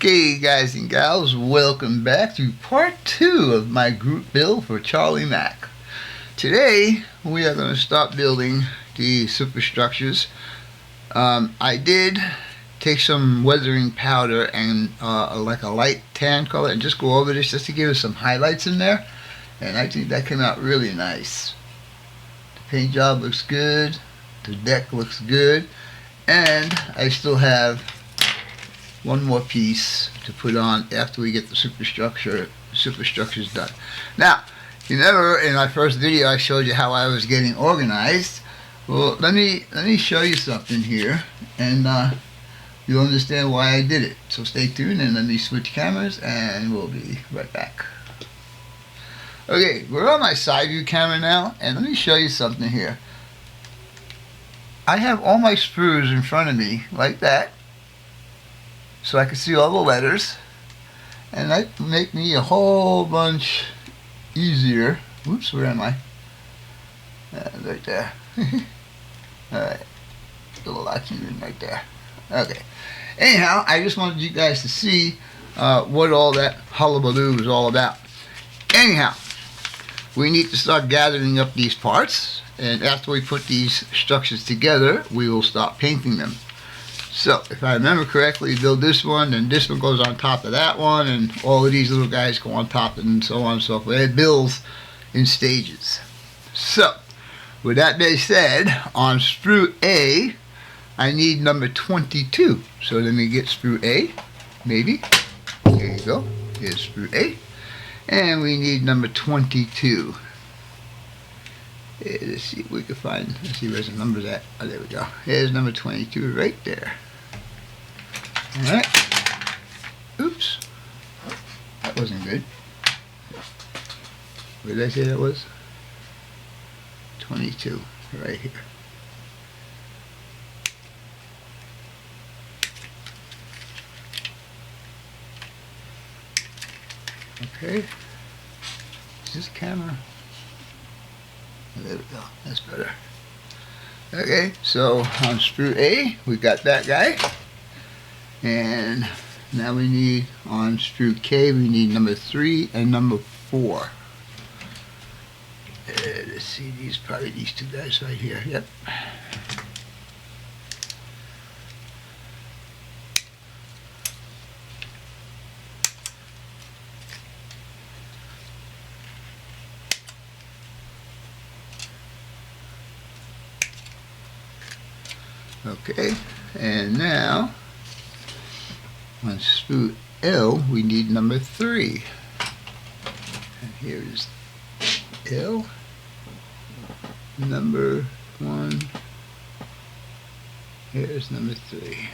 Okay, guys and gals, welcome back to part 2 of my group build for Charlie Mack. Today we are going to start building the superstructures. I did take some weathering powder and like a light tan color and just go over this just to give us some highlights in there, and I think that came out really nice. The paint job looks good, the deck looks good, and I still have one more piece to put on after we get the superstructures done. Now, you remember in my first video I showed you how I was getting organized. Well, let me show you something here, and you'll understand why I did it. So stay tuned and let me switch cameras and we'll be right back. Okay, we're on my side view camera now, and let me show you something here. I have all my sprues in front of me like that, so I can see all the letters, and that make me a whole bunch easier. Whoops, where am I? Right there. Alright, little action right there. Okay. Anyhow, I just wanted you guys to see what all that hullabaloo is all about. Anyhow, we need to start gathering up these parts, and after we put these structures together, we will start painting them. So, if I remember correctly, you build this one, and this one goes on top of that one, and all of these little guys go on top, and so on and so forth. It builds in stages. So, with that being said, on sprue A, I need number 22. So let me get sprue A, maybe. There you go. Here's sprue A. And we need number 22. Let's see if we can find, let's see where's the numbers at. Oh, there we go. Here's number 22 right there. Alright. Oops. That wasn't good. What did I say that was? 22. Right here. Okay. Is this camera? There we go. That's better. Okay, so on sprue A, we got that guy. And now we need, on sprue K, we need number 3 and number 4. Let's see, probably these two guys right here. Yep. Okay, and now on sprue L we need number 3, and here is L, number 1, here's number 3.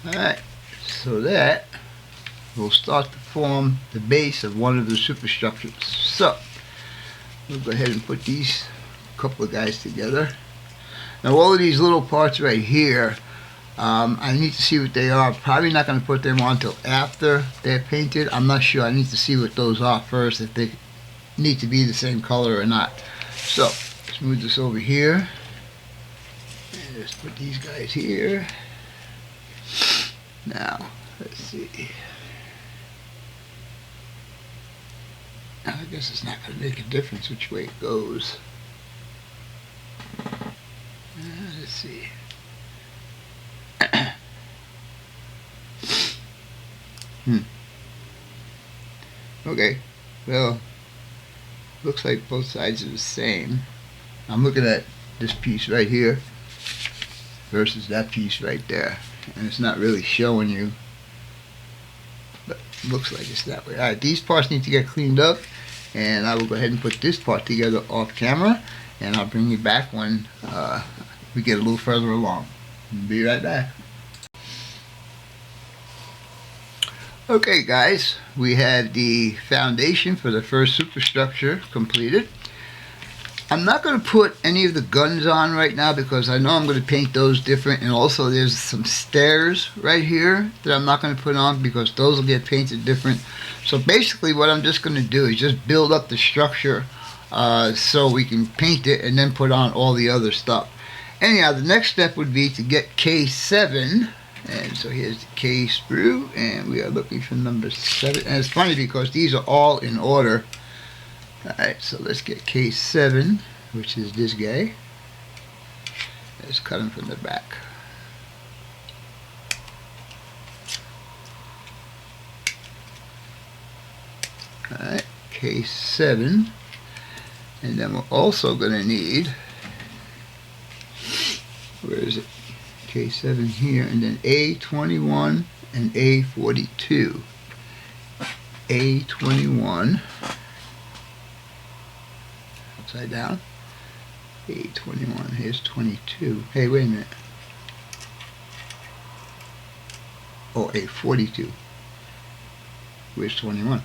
Alright, so that will start to form the base of one of the superstructures. So, we'll go ahead and put these couple of guys together. Now all of these little parts right here, I need to see what they are. Probably not going to put them on until after they're painted. I'm not sure. I need to see what those are first, if they need to be the same color or not. So, let's move this over here. And let's put these guys here. Now, let's see. I guess it's not going to make a difference which way it goes. Let's see. Okay, well, looks like both sides are the same. I'm looking at this piece right here versus that piece right there, and it's not really showing you, but it looks like it's that way. Alright, these parts need to get cleaned up, and I will go ahead and put this part together off camera, and I'll bring you back when we get a little further along. Be right back. Okay guys, we had the foundation for the first superstructure completed. I'm not going to put any of the guns on right now because I know I'm going to paint those different, and also there's some stairs right here that I'm not going to put on because those will get painted different. So basically what I'm just going to do is just build up the structure so we can paint it and then put on all the other stuff. Anyhow, the next step would be to get K7, and so here's the K sprue, and we are looking for number 7. And it's funny because these are all in order. Alright, so let's get K7, which is this guy. Let's cut him from the back. Alright, K7, and then we're also going to need, where is it, K7 here, and then A21 and A42. A21, upside down, A21, here's 22, hey wait a minute, oh A42, where's 21?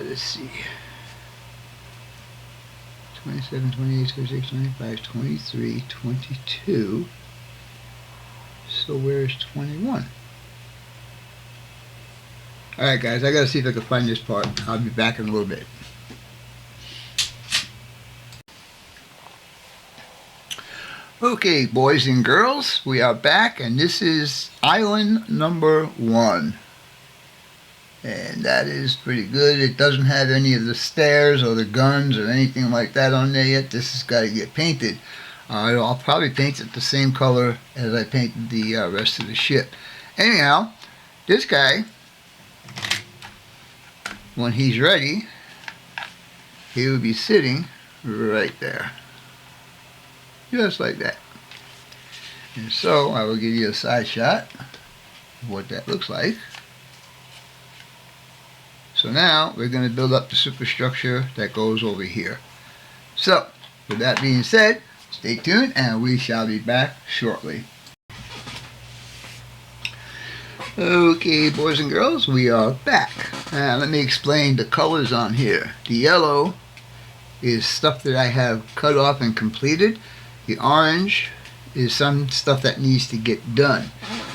Let's see, 27, 28, 26, 25, 23, 22, so where's 21? Alright guys, I gotta see if I can find this part. I'll be back in a little bit. Okay, boys and girls, we are back, and this is island number 1. And that is pretty good. It doesn't have any of the stairs or the guns or anything like that on there yet. This has got to get painted. I'll probably paint it the same color as I painted the rest of the ship. Anyhow, this guy, when he's ready, he will be sitting right there. Just like that. And so I will give you a side shot of what that looks like. So now we're going to build up the superstructure that goes over here. So, with that being said, stay tuned and we shall be back shortly. Okay, boys and girls, we are back. Now let me explain the colors on here. The yellow is stuff that I have cut off and completed. The orange is some stuff that needs to get done.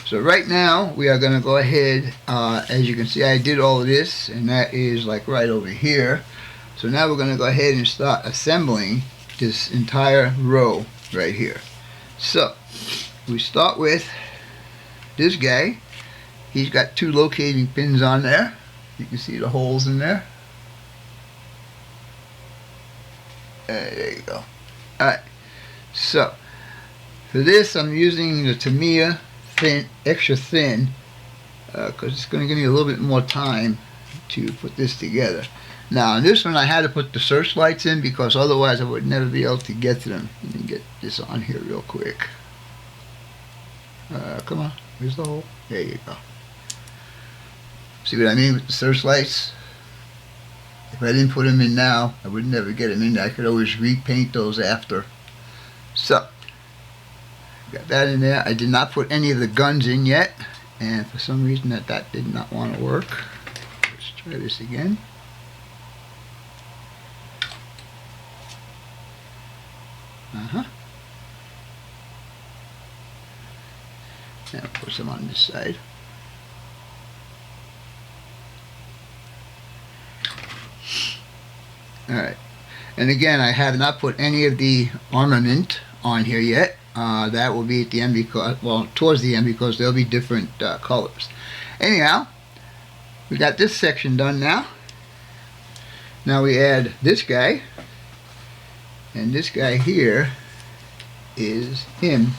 So right now we are going to go ahead, as you can see I did all of this, and that is like right over here. So now we're going to go ahead and start assembling this entire row right here. So we start with this guy. He's got 2 locating pins on there. You can see the holes in there. There you go. Alright, so for this I'm using the Tamiya extra thin, because it's going to give me a little bit more time to put this together. Now on this one I had to put the searchlights in because otherwise I would never be able to get to them. Let me get this on here real quick. Come on, where's the hole? There you go. See what I mean with the searchlights? If I didn't put them in now, I would never get them in. I could always repaint those after. So got that in there. I did not put any of the guns in yet, and for some reason that did not want to work. Let's try this again. Now put some on this side. Alright, and again I have not put any of the armament on here yet. That will be at the end because, well, towards the end because there'll be different colors. Anyhow, we got this section done now. Now we add this guy, and this guy here is him,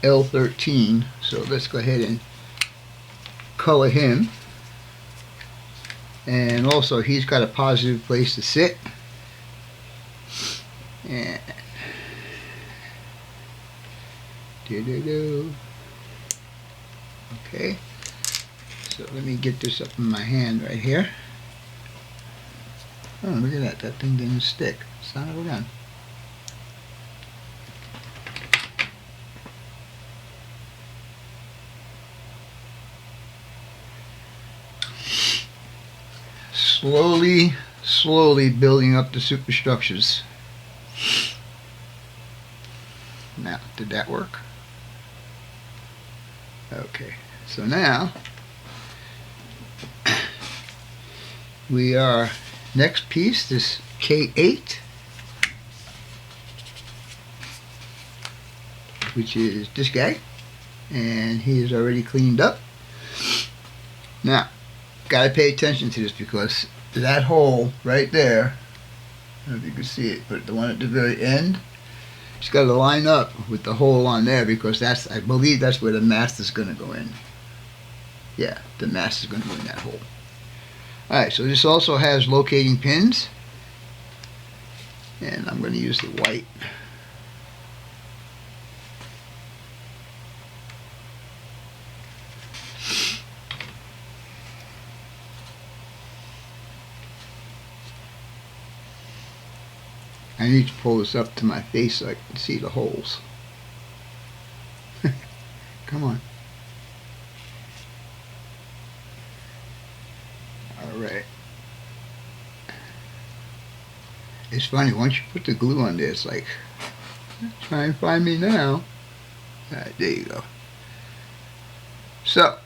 L13. So let's go ahead and color him. And also he's got a positive place to sit. And okay, so let me get this up in my hand right here. Oh, look at that, that thing didn't stick. Son of a gun. Slowly building up the superstructures. Now, did that work? Okay, so now we are next piece, this K8, which is this guy, and he is already cleaned up. Now, gotta pay attention to this because that hole right there, I don't know if you can see it, but the one at the very end, it's got to line up with the hole on there because that's, I believe that's where the mast is going to go in. Yeah, the mast is going to go in that hole. Alright, so this also has locating pins, and I'm going to use the white. I need to pull this up to my face so I can see the holes. Come on. Alright. It's funny, once you put the glue on there, it's like, try and find me now. Alright, there you go. So,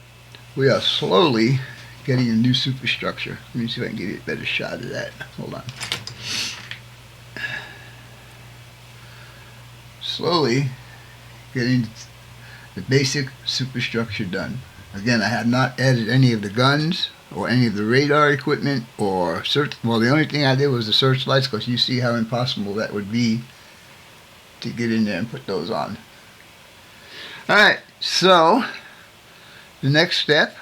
we are slowly getting a new superstructure. Let me see if I can give you a better shot of that. Hold on. Slowly getting the basic superstructure done. Again, I have not added any of the guns or any of the radar equipment or search. Well, the only thing I did was the searchlights, because you see how impossible that would be to get in there and put those on. Alright, so the next step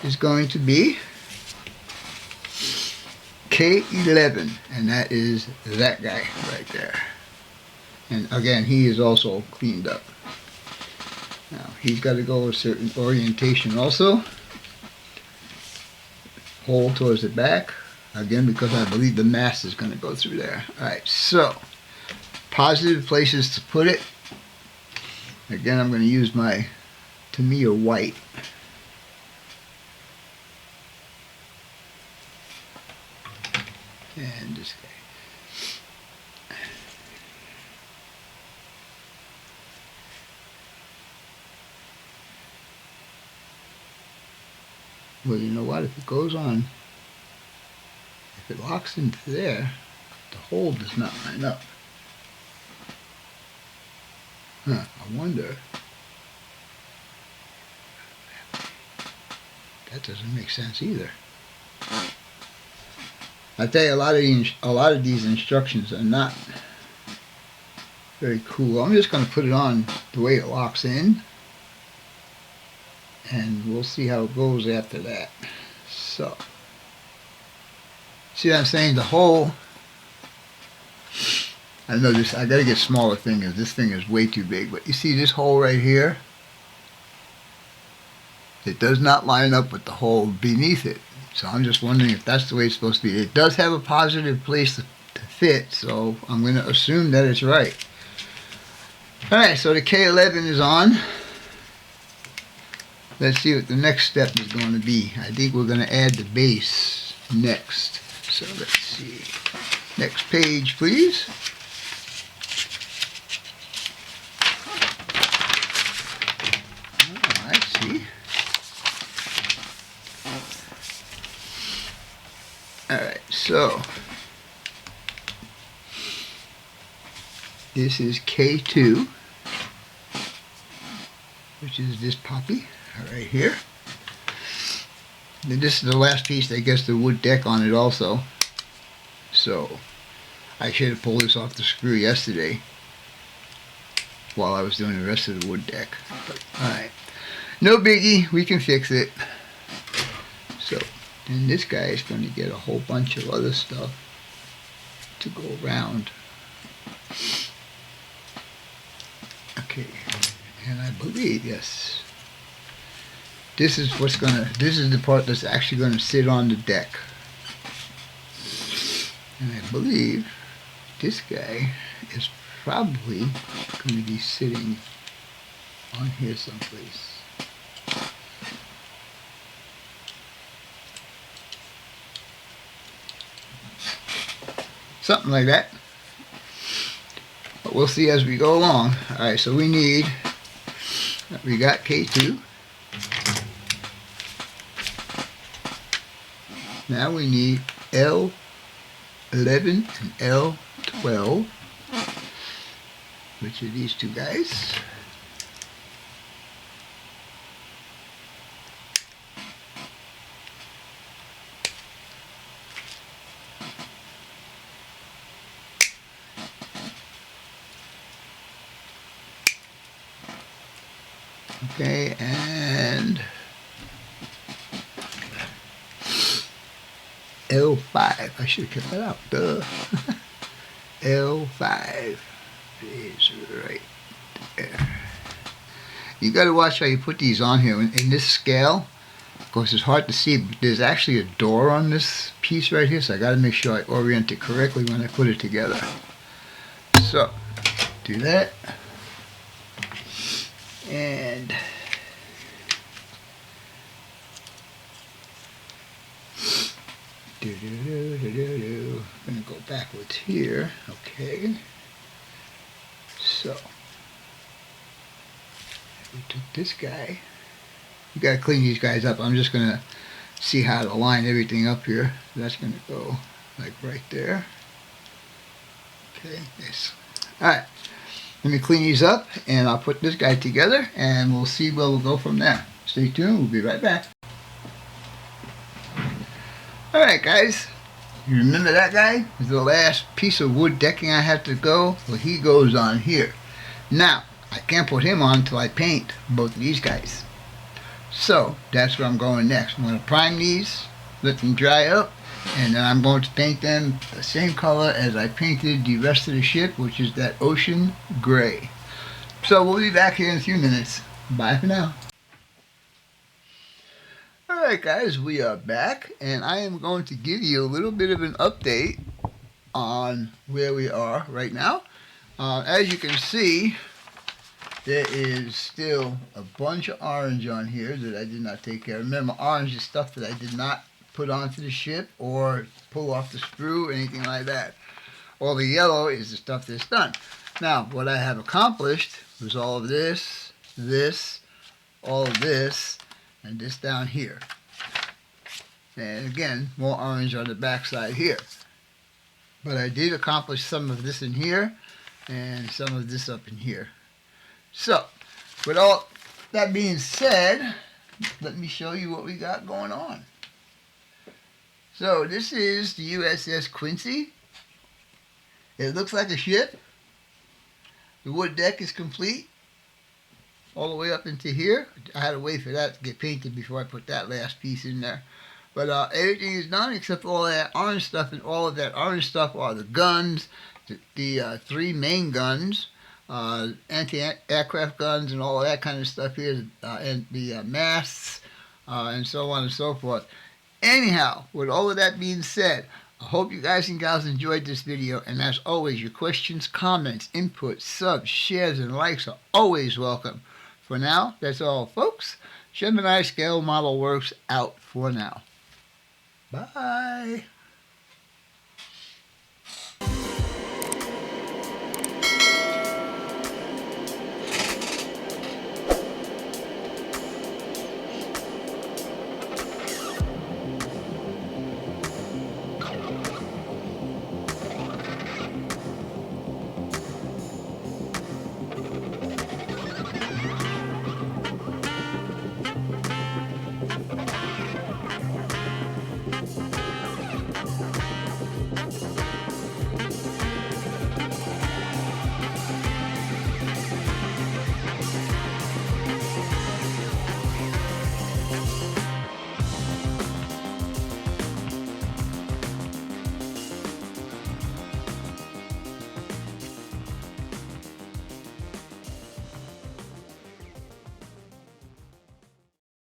is going to be K11, and that is that guy right there. And again, he is also cleaned up. Now, he's got to go a certain orientation also. Hole towards the back. Again, because I believe the mast is going to go through there. Alright, so, positive places to put it. Again, I'm going to use my Tamiya white. And this guy. Well, you know what? If it goes on, if it locks into there, the hole does not line up. Huh, I wonder. That doesn't make sense either. I tell you, a lot of these instructions are not very cool. I'm just going to put it on the way it locks in, and we'll see how it goes after that. So, see what I'm saying? The hole, I know this, I gotta get smaller fingers. This thing is way too big, but you see this hole right here? It does not line up with the hole beneath it. So I'm just wondering if that's the way it's supposed to be. It does have a positive place to fit, so I'm going to assume that it's right. Alright, so the K11 is on. Let's see what the next step is going to be. I think we're going to add the base next. So let's see. Next page, please. Oh, I see. Alright, so this is K2, which is this puppy right here. And this is the last piece that gets the wood deck on it also. So I should have pulled this off the screw yesterday while I was doing the rest of the wood deck. But alright, no biggie, we can fix it. So then this guy is going to get a whole bunch of other stuff to go around. Okay, and I believe, yes, this is the part that's actually going to sit on the deck. And I believe this guy is probably going to be sitting on here someplace. Something like that. But we'll see as we go along. Alright, so we got K2. Now we need L11 and L12, which are these two guys. Okay, and L5. I should have kept that out. Duh. L5 is right there. You got to watch how you put these on here. In this scale, of course, it's hard to see, but there's actually a door on this piece right here, so I got to make sure I orient it correctly when I put it together. So, do that. And I'm gonna go backwards here. Okay. So we took this guy. You gotta clean these guys up. I'm just gonna see how to line everything up here. That's gonna go like right there. Okay, this. Alright. Let me clean these up and I'll put this guy together and we'll see where we'll go from there. Stay tuned, we'll be right back. Alright guys, you remember that guy? The last piece of wood decking I had to go? Well, he goes on here. Now, I can't put him on until I paint both of these guys. So, that's where I'm going next. I'm going to prime these, let them dry up, and then I'm going to paint them the same color as I painted the rest of the ship, which is that ocean gray. So we'll be back here in a few minutes. Bye for now. Alright guys, we are back, and I am going to give you a little bit of an update on where we are right now. As you can see, there is still a bunch of orange on here that I did not take care of. Remember, orange is stuff that I did not put onto the ship or pull off the sprue or anything like that. All the yellow is the stuff that's done. Now, what I have accomplished was all of this, all of this, and this down here. And again, more orange on the back side here. But I did accomplish some of this in here and some of this up in here. So, with all that being said, let me show you what we got going on. So, this is the USS Quincy. It looks like a ship. The wood deck is complete all the way up into here. I had to wait for that to get painted before I put that last piece in there. But everything is done except all that orange stuff, and all of that orange stuff are the guns, the three main guns, anti-aircraft guns and all of that kind of stuff here, and the masts, and so on and so forth. Anyhow, with all of that being said, I hope you guys and gals enjoyed this video, and as always, your questions, comments, input, subs, shares, and likes are always welcome. For now, that's all, folks. Gemini Scale Model Works out for now. Bye.